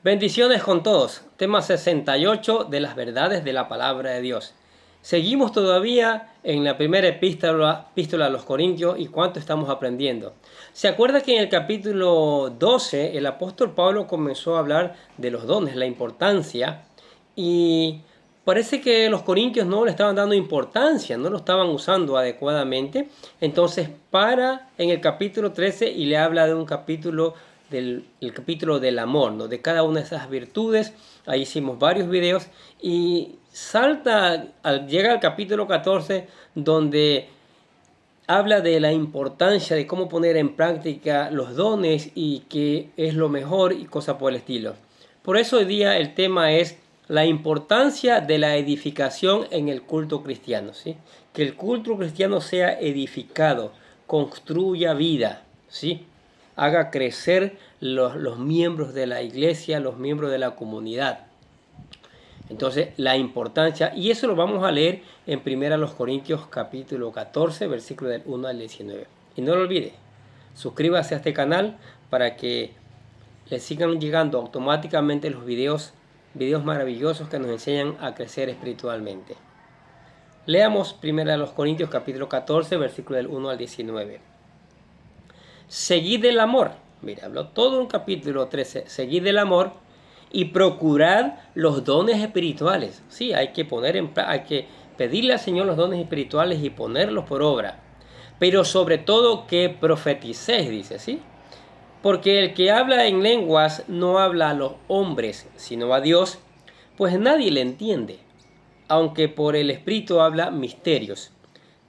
Bendiciones con todos. Tema 68 de las verdades de la palabra de Dios. Seguimos todavía en la primera epístola a los Corintios y cuánto estamos aprendiendo. ¿Se acuerda que en el capítulo 12 el apóstol Pablo comenzó a hablar de los dones, la importancia? Y parece que los corintios no le estaban dando importancia, no lo estaban usando adecuadamente. Entonces para en el capítulo 13 y le habla de un capítulo el capítulo del amor, ¿no? De cada una de esas virtudes. Ahí hicimos varios videos y llega al capítulo 14 donde habla de la importancia de cómo poner en práctica los dones y qué es lo mejor y cosas por el estilo. Por eso hoy día el tema es la importancia de la edificación en el culto cristiano, ¿sí? Que el culto cristiano sea edificado, construya vida, ¿sí? Haga crecer los miembros de la iglesia, los miembros de la comunidad. Entonces, la importancia, y eso lo vamos a leer en 1 Corintios capítulo 14, versículo del 1 al 19. Y no lo olvide, suscríbase a este canal para que le sigan llegando automáticamente los videos maravillosos que nos enseñan a crecer espiritualmente. Leamos 1 Corintios capítulo 14, versículo del 1 al 19. Seguid el amor. Mira, habló todo un capítulo 13. Seguid el amor y procurad los dones espirituales. Sí, hay que pedirle al Señor los dones espirituales y ponerlos por obra. Pero sobre todo que profeticéis, dice, ¿sí? Porque el que habla en lenguas no habla a los hombres, sino a Dios, pues nadie le entiende, aunque por el Espíritu habla misterios.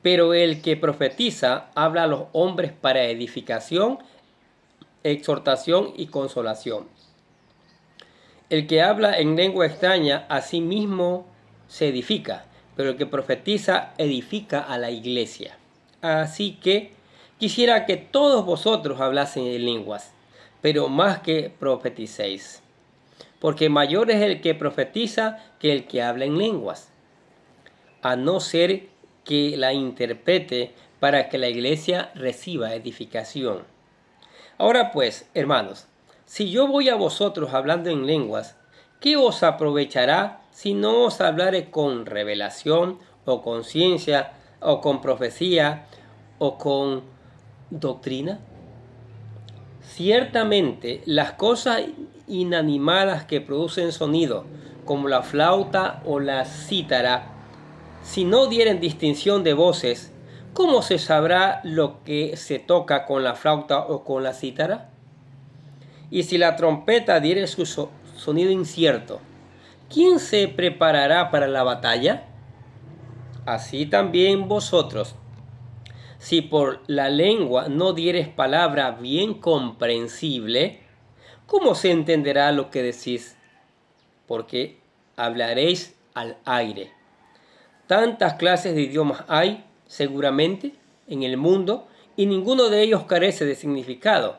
Pero el que profetiza habla a los hombres para edificación, exhortación y consolación. El que habla en lengua extraña a sí mismo se edifica, pero el que profetiza edifica a la iglesia. Así que quisiera que todos vosotros hablasen en lenguas, pero más que profeticéis, porque mayor es el que profetiza que el que habla en lenguas, a no ser que la interprete para que la iglesia reciba edificación. Ahora pues, hermanos, si yo voy a vosotros hablando en lenguas, ¿qué os aprovechará si no os hablare con revelación o con ciencia o con profecía o con doctrina? Ciertamente las cosas inanimadas que producen sonido, como la flauta o la cítara, si no dieren distinción de voces, ¿cómo se sabrá lo que se toca con la flauta o con la cítara? Y si la trompeta diere su sonido incierto, ¿quién se preparará para la batalla? Así también vosotros, si por la lengua no dieres palabra bien comprensible, ¿cómo se entenderá lo que decís? Porque hablaréis al aire. Tantas clases de idiomas hay, seguramente, en el mundo, y ninguno de ellos carece de significado.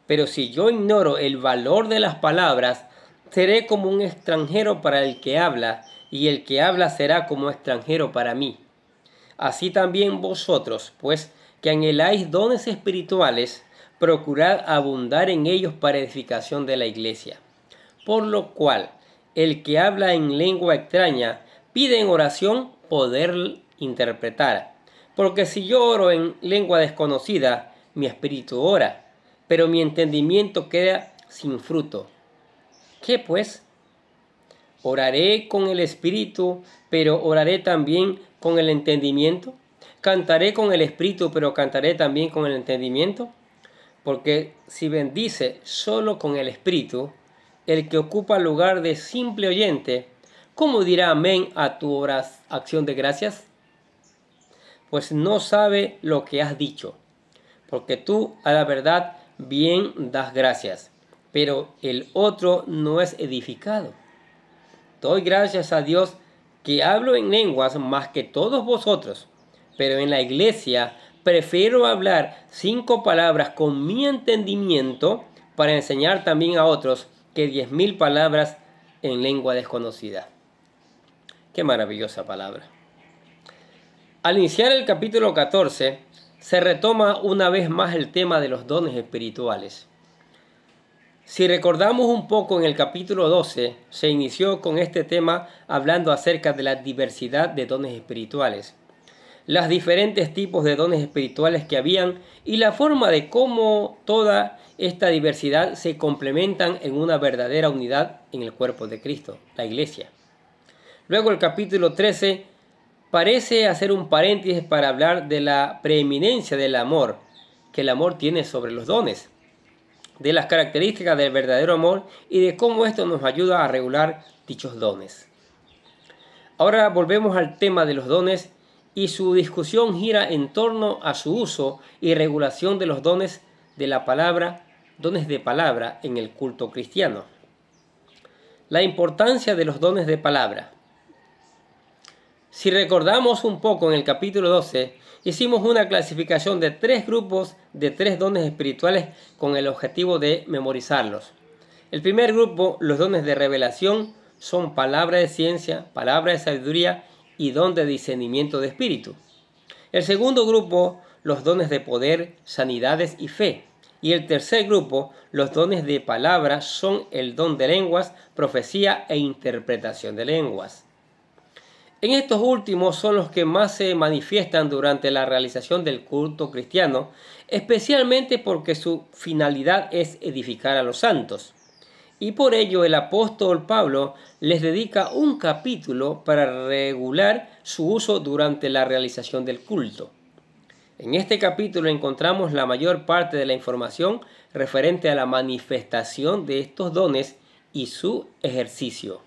Pero si yo ignoro el valor de las palabras, seré como un extranjero para el que habla, y el que habla será como extranjero para mí. Así también vosotros, pues, que anheláis dones espirituales, procurad abundar en ellos para edificación de la iglesia. Por lo cual, el que habla en lengua extraña, pide en oración poder interpretar. Porque si yo oro en lengua desconocida, mi espíritu ora, pero mi entendimiento queda sin fruto. ¿Qué pues? Oraré con el espíritu, pero oraré también con el entendimiento. Cantaré con el espíritu, pero cantaré también con el entendimiento. Porque si bendice solo con el espíritu, el que ocupa el lugar de simple oyente, ¿cómo dirá amén a tu acción de gracias? Pues no sabe lo que has dicho, porque tú a la verdad bien das gracias, pero el otro no es edificado. Doy gracias a Dios que hablo en lenguas más que todos vosotros, pero en la iglesia prefiero hablar 5 palabras con mi entendimiento para enseñar también a otros que 10.000 palabras en lengua desconocida. Qué maravillosa palabra. Al iniciar el capítulo 14, se retoma una vez más el tema de los dones espirituales. Si recordamos un poco, en el capítulo 12 se inició con este tema hablando acerca de la diversidad de dones espirituales, los diferentes tipos de dones espirituales que habían y la forma de cómo toda esta diversidad se complementan en una verdadera unidad en el cuerpo de Cristo, la iglesia. Luego el capítulo 13 parece hacer un paréntesis para hablar de la preeminencia del amor que el amor tiene sobre los dones, de las características del verdadero amor y de cómo esto nos ayuda a regular dichos dones. Ahora volvemos al tema de los dones y su discusión gira en torno a su uso y regulación de los dones de la palabra, dones de palabra en el culto cristiano. La importancia de los dones de palabra. Si recordamos un poco, en el capítulo 12 hicimos una clasificación de 3 grupos de 3 dones espirituales con el objetivo de memorizarlos. El primer grupo, los dones de revelación, son palabra de ciencia, palabra de sabiduría y don de discernimiento de espíritu. El segundo grupo, los dones de poder, sanidades y fe. Y el tercer grupo, los dones de palabra, son el don de lenguas, profecía e interpretación de lenguas. En estos últimos son los que más se manifiestan durante la realización del culto cristiano, especialmente porque su finalidad es edificar a los santos. Y por ello el apóstol Pablo les dedica un capítulo para regular su uso durante la realización del culto. En este capítulo encontramos la mayor parte de la información referente a la manifestación de estos dones y su ejercicio.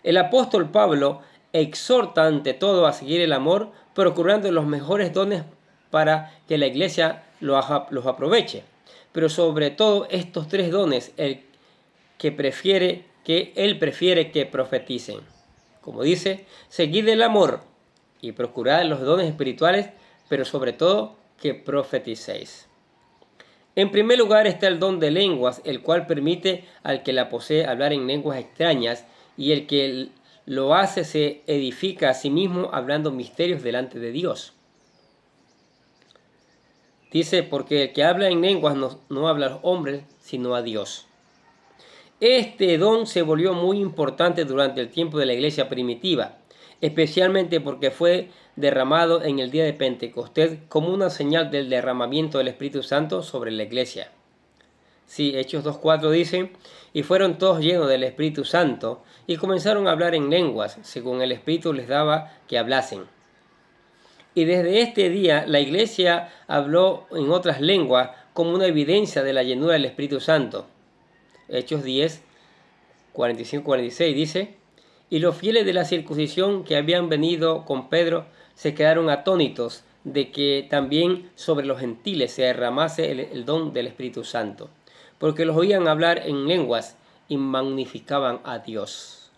El apóstol Pablo exhorta ante todo a seguir el amor, procurando los mejores dones para que la iglesia los aproveche. Pero sobre todo estos 3 dones, él prefiere que profeticen. Como dice, seguid el amor y procurad los dones espirituales, pero sobre todo que profeticéis. En primer lugar está el don de lenguas, el cual permite al que la posee hablar en lenguas extrañas, y el que lo hace se edifica a sí mismo hablando misterios delante de Dios. Dice, porque el que habla en lenguas no habla a los hombres, sino a Dios. Este don se volvió muy importante durante el tiempo de la iglesia primitiva, especialmente porque fue derramado en el día de Pentecostés como una señal del derramamiento del Espíritu Santo sobre la iglesia. Sí, Hechos 2:4 dice, y fueron todos llenos del Espíritu Santo y comenzaron a hablar en lenguas, según el Espíritu les daba que hablasen. Y desde este día la iglesia habló en otras lenguas como una evidencia de la llenura del Espíritu Santo. Hechos 10, 45-46 dice, y los fieles de la circuncisión que habían venido con Pedro se quedaron atónitos de que también sobre los gentiles se derramase el don del Espíritu Santo, porque los oían hablar en lenguas y magnificaban a Dios.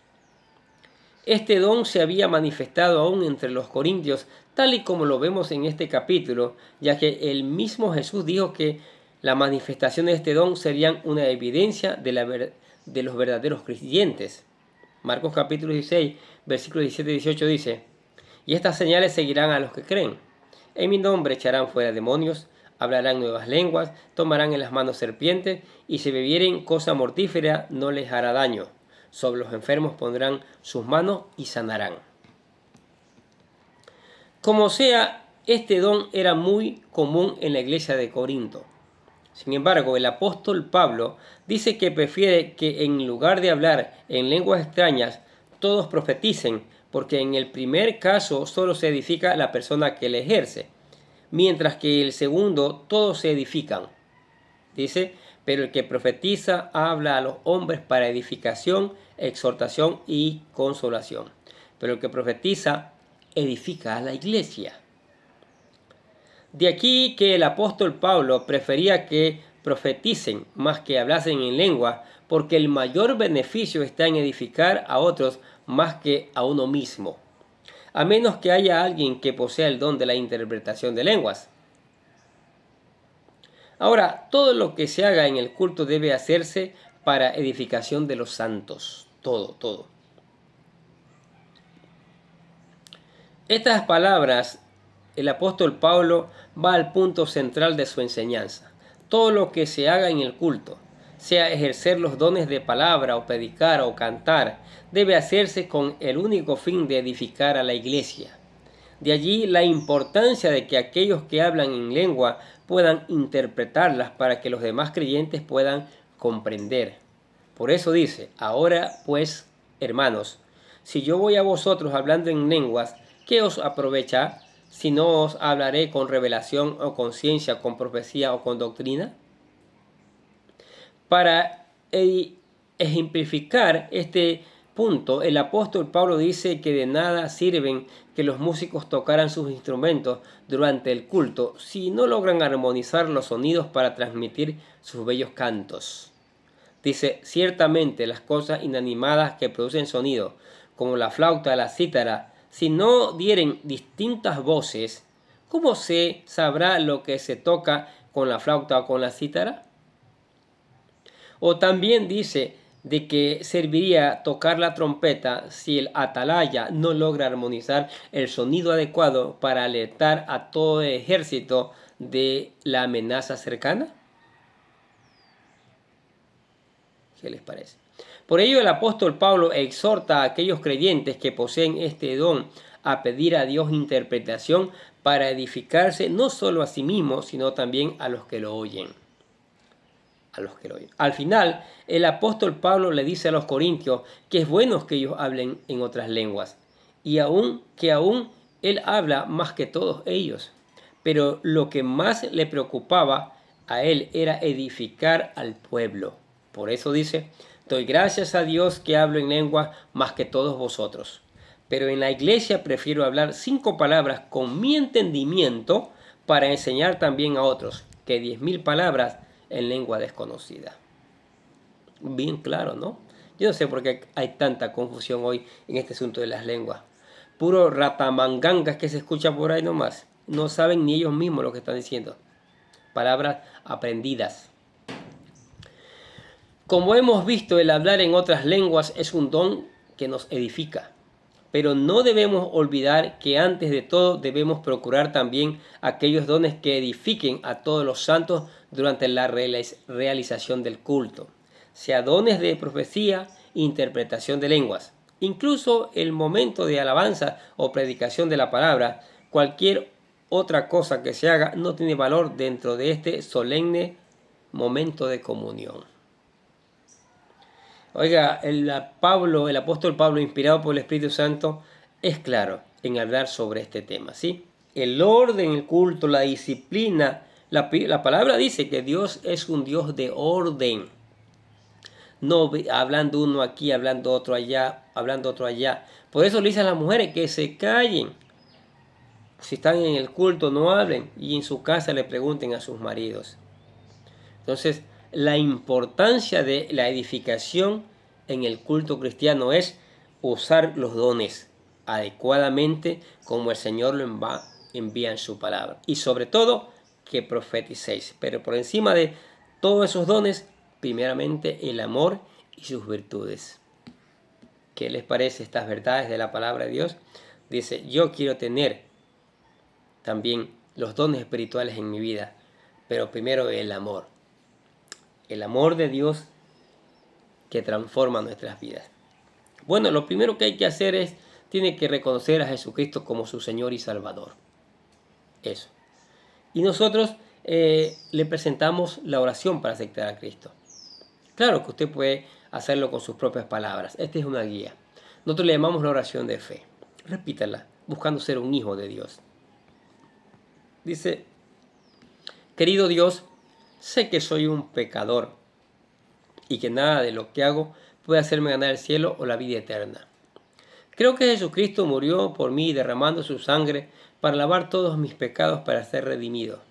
Este don se había manifestado aún entre los corintios, tal y como lo vemos en este capítulo, ya que el mismo Jesús dijo que la manifestación de este don serían una evidencia de los verdaderos creyentes. Marcos capítulo 16, versículos 17 y 18 dice, y estas señales seguirán a los que creen. En mi nombre echarán fuera demonios, hablarán nuevas lenguas, tomarán en las manos serpientes, y si bebieren cosa mortífera no les hará daño. Sobre los enfermos pondrán sus manos y sanarán. Como sea, este don era muy común en la iglesia de Corinto. Sin embargo, el apóstol Pablo dice que prefiere que en lugar de hablar en lenguas extrañas, todos profeticen, porque en el primer caso solo se edifica la persona que le ejerce, mientras que el segundo todos se edifican. Dice, pero el que profetiza habla a los hombres para edificación, exhortación y consolación. Pero el que profetiza edifica a la iglesia. De aquí que el apóstol Pablo prefería que profeticen más que hablasen en lengua, porque el mayor beneficio está en edificar a otros más que a uno mismo, a menos que haya alguien que posea el don de la interpretación de lenguas. Ahora, todo lo que se haga en el culto debe hacerse para edificación de los santos. Todo. Estas palabras, el apóstol Pablo va al punto central de su enseñanza. Todo lo que se haga en el culto sea ejercer los dones de palabra o predicar o cantar, debe hacerse con el único fin de edificar a la iglesia. De allí la importancia de que aquellos que hablan en lengua puedan interpretarlas para que los demás creyentes puedan comprender. Por eso dice, ahora pues, hermanos, si yo voy a vosotros hablando en lenguas, ¿qué os aprovecha si no os hablaré con revelación o con ciencia, con profecía o con doctrina? Para ejemplificar este punto, el apóstol Pablo dice que de nada sirven que los músicos tocaran sus instrumentos durante el culto si no logran armonizar los sonidos para transmitir sus bellos cantos. Dice, ciertamente las cosas inanimadas que producen sonido, como la flauta, la cítara, si no dieren distintas voces, ¿cómo se sabrá lo que se toca con la flauta o con la cítara? O también dice de que serviría tocar la trompeta si el atalaya no logra armonizar el sonido adecuado para alertar a todo el ejército de la amenaza cercana. ¿Qué les parece? Por ello el apóstol Pablo exhorta a aquellos creyentes que poseen este don a pedir a Dios interpretación para edificarse no solo a sí mismos, sino también a los que lo oyen. Al final, el apóstol Pablo le dice a los corintios que es bueno que ellos hablen en otras lenguas, y aún él habla más que todos ellos. Pero lo que más le preocupaba a él era edificar al pueblo. Por eso dice, doy gracias a Dios que hablo en lengua más que todos vosotros. Pero en la iglesia prefiero hablar 5 palabras con mi entendimiento para enseñar también a otros, que 10.000 palabras en lengua desconocida. Bien claro, ¿no? Yo no sé por qué hay tanta confusión hoy en este asunto de las lenguas. Puro ratamangangas que se escucha por ahí nomás. No saben ni ellos mismos lo que están diciendo. Palabras aprendidas. Como hemos visto, el hablar en otras lenguas es un don que nos edifica. Pero no debemos olvidar que antes de todo debemos procurar también aquellos dones que edifiquen a todos los santos durante la realización del culto, sea dones de profecía e interpretación de lenguas. Incluso el momento de alabanza o predicación de la palabra, cualquier otra cosa que se haga no tiene valor dentro de este solemne momento de comunión. Oiga, el apóstol Pablo, inspirado por el Espíritu Santo, es claro en hablar sobre este tema, ¿sí? El orden, el culto, la disciplina. La palabra dice que Dios es un Dios de orden. No hablando uno aquí, hablando otro allá, hablando otro allá. Por eso le dice a las mujeres que se callen. Si están en el culto, no hablen. Y en su casa le pregunten a sus maridos. Entonces, la importancia de la edificación en el culto cristiano es usar los dones adecuadamente como el Señor lo envía en su palabra. Y sobre todo, que profeticéis. Pero por encima de todos esos dones, primeramente el amor y sus virtudes. ¿Qué les parece estas verdades de la palabra de Dios? Dice, yo quiero tener también los dones espirituales en mi vida, pero primero el amor. El amor de Dios que transforma nuestras vidas. Bueno, lo primero que hay que hacer tiene que reconocer a Jesucristo como su Señor y Salvador. Eso. Y nosotros le presentamos la oración para aceptar a Cristo. Claro que usted puede hacerlo con sus propias palabras. Esta es una guía. Nosotros le llamamos la oración de fe. Repítala, buscando ser un hijo de Dios. Dice, querido Dios, sé que soy un pecador y que nada de lo que hago puede hacerme ganar el cielo o la vida eterna. Creo que Jesucristo murió por mí derramando su sangre para lavar todos mis pecados para ser redimido.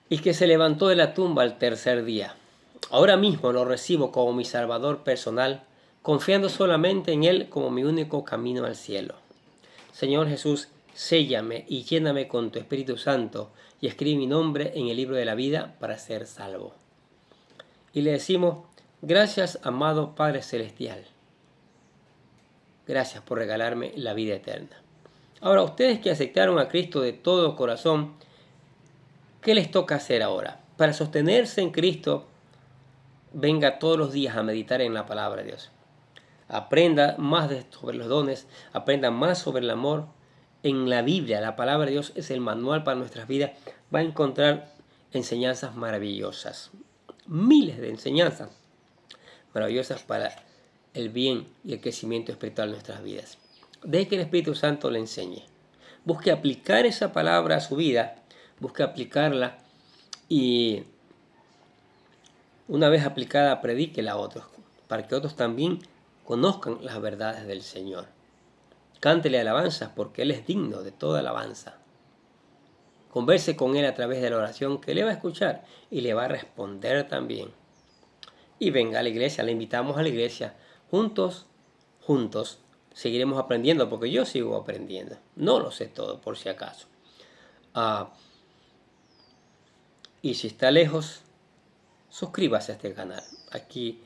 Y que se levantó de la tumba al tercer día. Ahora mismo lo recibo como mi Salvador personal, confiando solamente en Él como mi único camino al cielo. Señor Jesús, séllame y lléname con tu Espíritu Santo y escribe mi nombre en el libro de la vida para ser salvo. Y le decimos, gracias amado Padre Celestial. Gracias por regalarme la vida eterna. Ahora, ustedes que aceptaron a Cristo de todo corazón, ¿qué les toca hacer ahora? para sostenerse en Cristo, venga todos los días a meditar en la palabra de Dios. Aprenda más sobre los dones, aprenda más sobre el amor. En la Biblia, la palabra de Dios es el manual para nuestras vidas. Va a encontrar enseñanzas maravillosas, miles de enseñanzas maravillosas para el bien y el crecimiento espiritual de nuestras vidas. Deje que el Espíritu Santo le enseñe. Busque aplicar esa palabra a su vida, busque aplicarla y una vez aplicada, predíquela a otros, para que otros también conozcan las verdades del Señor. Cántele alabanzas porque Él es digno de toda alabanza. Converse con Él a través de la oración, que Él le va a escuchar y le va a responder también. Y venga a la iglesia, le invitamos a la iglesia. Juntos, seguiremos aprendiendo, porque yo sigo aprendiendo. No lo sé todo, por si acaso. Y si está lejos, suscríbase a este canal. Aquí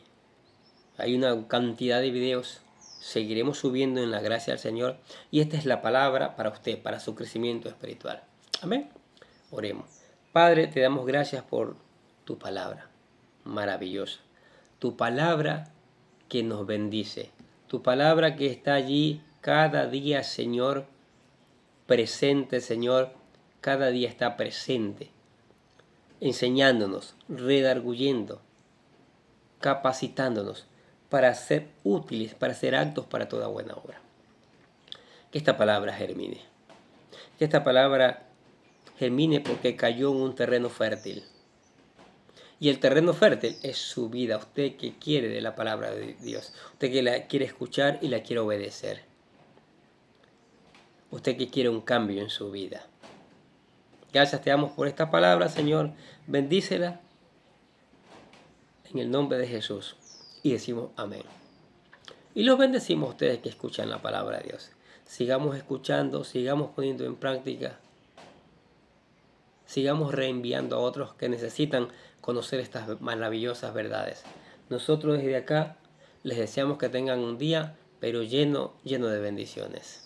hay una cantidad de videos. Seguiremos subiendo en la gracia del Señor. Y esta es la palabra para usted, para su crecimiento espiritual. Amén. Oremos. Padre, te damos gracias por tu palabra maravillosa. Tu palabra que nos bendice. Tu palabra que está allí cada día, Señor, presente, Señor. Cada día está presente, enseñándonos, redarguyendo, capacitándonos para ser útiles, para ser actos para toda buena obra. Que esta palabra germine. Que esta palabra germine porque cayó en un terreno fértil. Y el terreno fértil es su vida. Usted que quiere de la palabra de Dios. Usted que la quiere escuchar y la quiere obedecer. Usted que quiere un cambio en su vida. Gracias te damos por esta palabra, Señor. Bendícela en el nombre de Jesús. Y decimos amén. Y los bendecimos a ustedes que escuchan la palabra de Dios. Sigamos escuchando, sigamos poniendo en práctica. Sigamos reenviando a otros que necesitan conocer estas maravillosas verdades. Nosotros desde acá les deseamos que tengan un día, pero lleno de bendiciones.